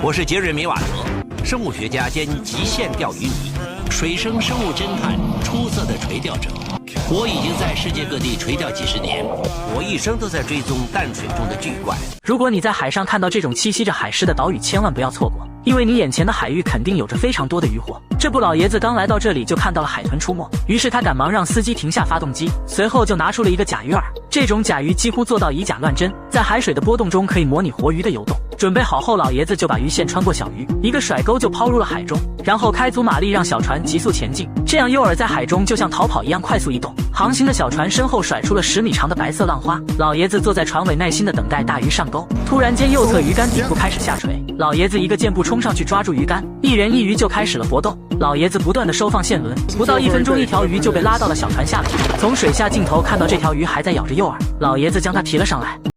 我是杰瑞米·瓦德，生物学家兼极限钓鱼迷，水生生物侦探出色的垂钓者。我已经在世界各地垂钓几十年，我一生都在追踪淡水中的巨怪。如果你在海上看到这种栖息着海狮的岛屿，千万不要错过，因为你眼前的海域肯定有着非常多的渔获。这不，老爷子刚来到这里就看到了海豚出没，于是他赶忙让司机停下发动机，随后就拿出了一个甲鱼饵。这种甲鱼几乎做到以假乱真，在海水的波动中可以模拟活鱼的游动。准备好后，老爷子就把鱼线穿过小鱼，一个甩钩就抛入了海中，然后开足马力让小船急速前进。这样诱饵在海中就像逃跑一样快速移动。航行的小船身后甩出了10米长的白色浪花，老爷子坐在船尾耐心地等待大鱼上钩。突然间，右侧鱼竿顶部开始下垂，老爷子一个箭步冲上去抓住鱼竿，一人一鱼就开始了搏斗。老爷子不断地收放线轮，不到1分钟，一条鱼就被拉到了小船下面。从水下镜头看到这条鱼还在咬着诱饵，老爷子将它提了上来。